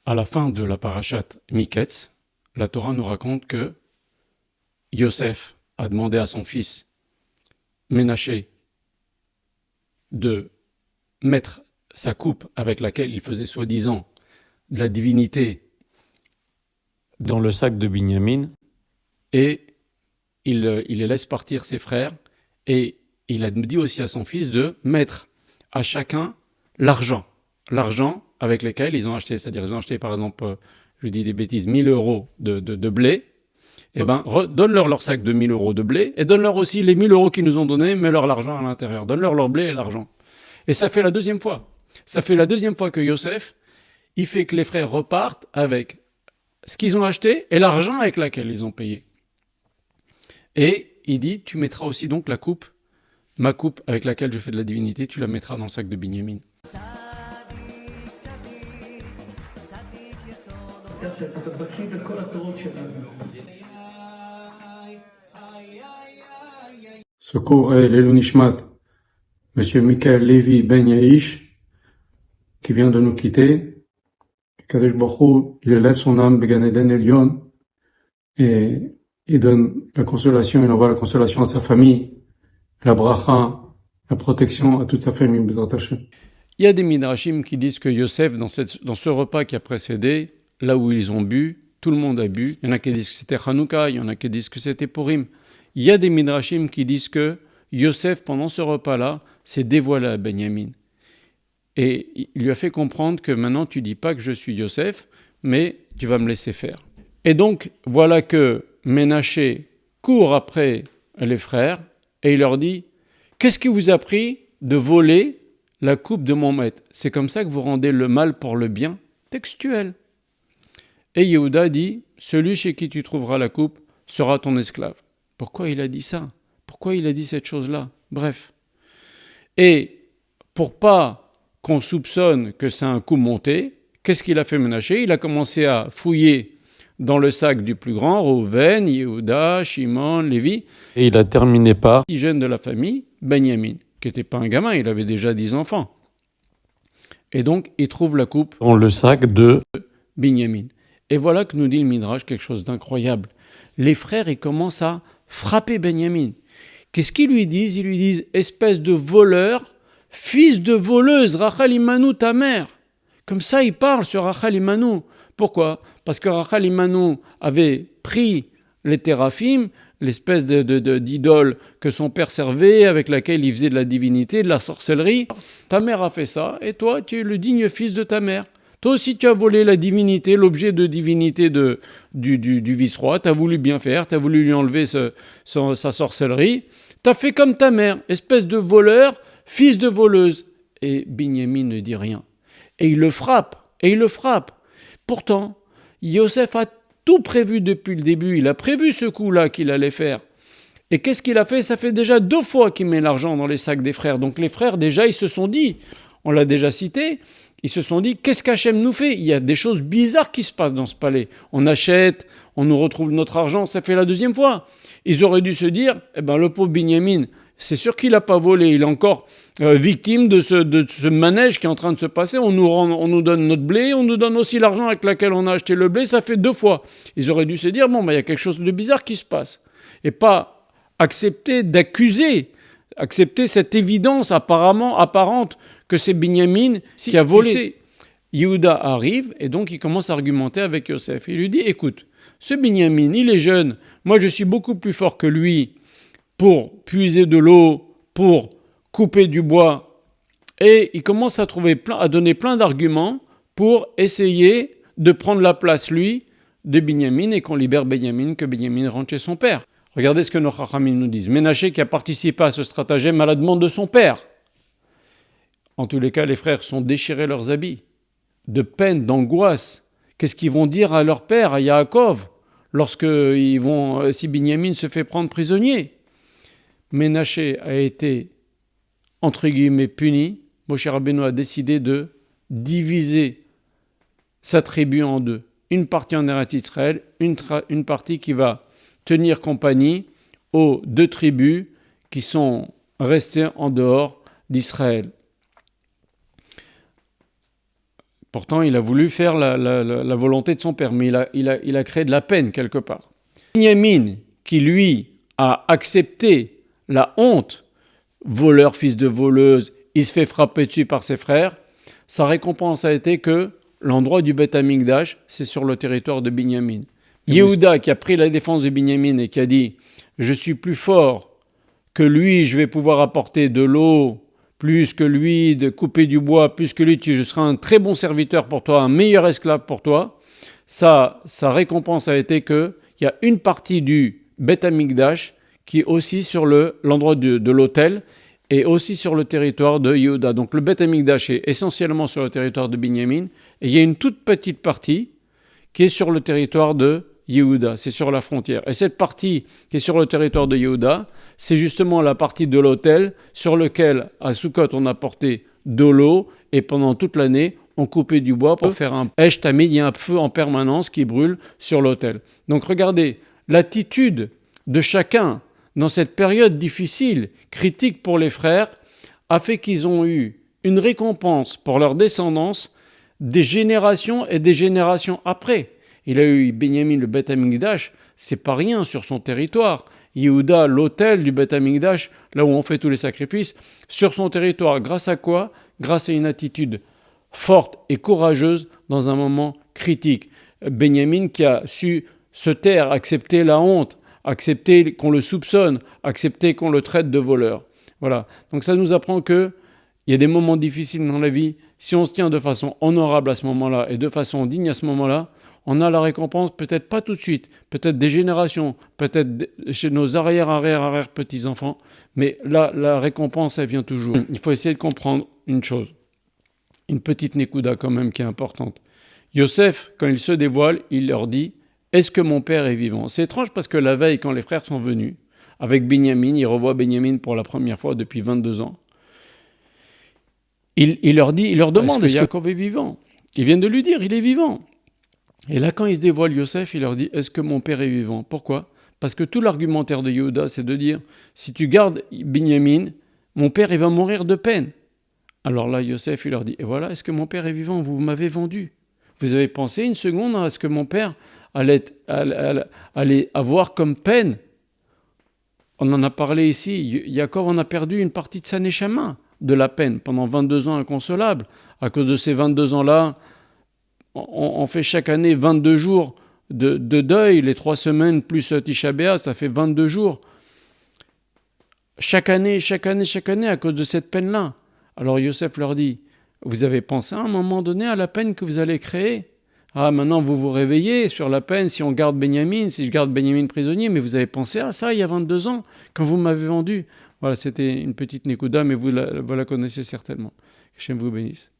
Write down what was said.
À la fin de la parashat Miketz, la Torah nous raconte que Yosef a demandé à son fils Ménaché de mettre sa coupe avec laquelle il faisait soi-disant de la divinité dans le sac de Binyamin, et il laisse partir ses frères, et il a dit aussi à son fils de mettre à chacun l'argent avec lequel ils ont acheté, c'est-à-dire ils ont acheté par exemple, je dis des bêtises, 1000 euros de blé, et donne-leur leur sac de 1000 euros de blé, et donne-leur aussi les 1000 euros qu'ils nous ont donnés, mets-leur l'argent à l'intérieur, donne-leur leur blé et l'argent. Et ça fait la deuxième fois. Ça fait la deuxième fois que Yosef, il fait que les frères repartent avec ce qu'ils ont acheté et l'argent avec lequel ils ont payé. Et il dit, tu mettras aussi donc la coupe, ma coupe avec laquelle je fais de la divinité, tu la mettras dans le sac de Binyamin. Secours et Lelou Nishmat, Monsieur Michael Lévi Ben Yaïch, qui vient de nous quitter. Kadesh Baruch Hu, il élève son âme Began Eden Elyon, et il donne la consolation, il envoie la consolation à sa famille, la bracha, la protection à toute sa famille. Il y a des midrashim qui disent que Yosef, dans ce repas qui a précédé, là où ils ont bu, tout le monde a bu. Il y en a qui disent que c'était Hanouka, il y en a qui disent que c'était Purim. Il y a des midrashim qui disent que Yosef, pendant ce repas-là, s'est dévoilé à Benyamin. Et il lui a fait comprendre que maintenant, tu dis pas que je suis Yosef, mais tu vas me laisser faire. Et donc, voilà que Ménaché court après les frères et il leur dit « Qu'est-ce qui vous a pris de voler la coupe de mon maître? C'est comme ça que vous rendez le mal pour le bien ?» Textuel. Et Yehuda dit « Celui chez qui tu trouveras la coupe sera ton esclave. » Pourquoi il a dit ça? Pourquoi il a dit cette chose-là? Bref. Et pour pas qu'on soupçonne que c'est un coup monté, qu'est-ce qu'il a fait Ménaché? Il a commencé à fouiller dans le sac du plus grand, Rouven, Yehuda, Shimon, Lévi. Et il a terminé par le petit jeune de la famille, Benyamin, qui n'était pas un gamin, il avait déjà 10 enfants. Et donc, il trouve la coupe dans le sac de Binyamin. Et voilà que nous dit le Midrash quelque chose d'incroyable. Les frères, ils commencent à frapper Benyamin. Qu'est-ce qu'ils lui disent? Ils lui disent « Espèce de voleur, fils de voleuse, Rachel Imanu, ta mère ». Comme ça, ils parlent sur Rachel Imanu. Pourquoi? Parce que Rachel Imanu avait pris les téraphim, l'espèce d'idole que son père servait, avec laquelle il faisait de la divinité, de la sorcellerie. Ta mère a fait ça, et toi, tu es le digne fils de ta mère. Toi aussi, tu as volé la divinité, l'objet de divinité du vice-roi. Tu as voulu bien faire, tu as voulu lui enlever sa sorcellerie. Tu as fait comme ta mère, espèce de voleur, fils de voleuse. Et Binyamin ne dit rien. Et il le frappe, Pourtant, Yosef a tout prévu depuis le début. Il a prévu ce coup-là qu'il allait faire. Et qu'est-ce qu'il a fait? Ça fait déjà 2 fois qu'il met l'argent dans les sacs des frères. Donc les frères, déjà, ils se sont dit, on l'a déjà cité, ils se sont dit, qu'est-ce qu'Hachem nous fait? Il y a des choses bizarres qui se passent dans ce palais. On achète, on nous retrouve notre argent, ça fait la 2e fois. Ils auraient dû se dire, le pauvre Binyamin, c'est sûr qu'il n'a pas volé, il est encore victime de ce manège qui est en train de se passer. On nous donne notre blé, on nous donne aussi l'argent avec lequel on a acheté le blé, ça fait 2 fois. Ils auraient dû se dire, il y a quelque chose de bizarre qui se passe. Et pas accepter accepter cette évidence apparente que c'est Binyamin qui a volé. Yehuda arrive et donc il commence à argumenter avec Yosef. Il lui dit, écoute, ce Binyamin, il est jeune, moi je suis beaucoup plus fort que lui pour puiser de l'eau, pour couper du bois. Et il commence à donner plein d'arguments pour essayer de prendre la place, lui, de Binyamin, et qu'on libère Binyamin, que Binyamin rentre chez son père. Regardez ce que nos Chachamim nous disent. Ménaché qui a participé à ce stratagème à la demande de son père. En tous les cas, les frères sont déchirés leurs habits, de peine, d'angoisse. Qu'est-ce qu'ils vont dire à leur père, à Yaakov, si Binyamin se fait prendre prisonnier? Ménaché a été, entre guillemets, puni. Moshe Rabbeinu a décidé de diviser sa tribu en 2. Une partie en Eretz Israël, une partie qui va tenir compagnie aux 2 tribus qui sont restées en dehors d'Israël. Pourtant, il a voulu faire la volonté de son père, mais il a créé de la peine quelque part. Binyamin, qui lui a accepté la honte, voleur, fils de voleuse, il se fait frapper dessus par ses frères, sa récompense a été que l'endroit du Beth Amikdash, c'est sur le territoire de Binyamin. Yehuda, qui a pris la défense de Binyamin et qui a dit « Je suis plus fort que lui, je vais pouvoir apporter de l'eau, plus que lui, de couper du bois, plus que lui, je serai un très bon serviteur pour toi, un meilleur esclave pour toi. » Sa récompense a été qu'il y a une partie du Beth Amikdash qui est aussi sur l'endroit de l'autel et aussi sur le territoire de Yehuda. Donc le Beth Amikdash est essentiellement sur le territoire de Binyamin et il y a une toute petite partie qui est sur le territoire de Yehuda, c'est sur la frontière. Et cette partie qui est sur le territoire de Yehuda, c'est justement la partie de l'autel sur lequel à Sukkot on a porté de l'eau et pendant toute l'année on coupait du bois pour faire un Esh Tamid, il y a un feu en permanence qui brûle sur l'autel. Donc regardez, l'attitude de chacun dans cette période difficile, critique pour les frères, a fait qu'ils ont eu une récompense pour leur descendance des générations et des générations après. Il a eu Binyamin, le Beth Amikdash, c'est pas rien sur son territoire. Yehuda, l'autel du Beth Amikdash, là où on fait tous les sacrifices, sur son territoire. Grâce à quoi? Grâce à une attitude forte et courageuse dans un moment critique. Binyamin qui a su se taire, accepter la honte, accepter qu'on le soupçonne, accepter qu'on le traite de voleur. Voilà. Donc ça nous apprend que il y a des moments difficiles dans la vie. Si on se tient de façon honorable à ce moment-là et de façon digne à ce moment-là, on a la récompense, peut-être pas tout de suite, peut-être des générations, peut-être chez nos arrière petits-enfants, mais là, la récompense, elle vient toujours. Il faut essayer de comprendre une chose, une petite nékouda quand même qui est importante. Yosef, quand il se dévoile, il leur dit « Est-ce que mon père est vivant ?» C'est étrange parce que la veille, quand les frères sont venus, avec Binyamin, il revoit Binyamin pour la première fois depuis 22 ans, il leur demande est-ce que Yaakov est vivant? Ils viennent de lui dire, il est vivant. Et là, quand il se dévoile Yosef, il leur dit, est-ce que mon père est vivant? Pourquoi? Parce que tout l'argumentaire de Yehuda, c'est de dire, si tu gardes Binyamin, mon père, il va mourir de peine. Alors là, Yosef, il leur dit, et voilà, est-ce que mon père est vivant? Vous m'avez vendu. Vous avez pensé une seconde à ce que mon père allait avoir comme peine? On en a parlé ici, Yaakov en a perdu une partie de sa neshama, de la peine, pendant 22 ans inconsolable. À cause de ces 22 ans-là, on fait chaque année 22 jours de deuil, les 3 semaines plus Tisha B'Av, ça fait 22 jours. Chaque année, à cause de cette peine-là. Alors Yosef leur dit, vous avez pensé à un moment donné à la peine que vous allez créer? Ah, maintenant vous vous réveillez sur la peine si on garde Binyamin, si je garde Binyamin prisonnier, mais vous avez pensé à ça il y a 22 ans, quand vous m'avez vendu. Voilà, c'était une petite nékouda, mais vous la connaissez certainement. Que Hachem vous bénisse.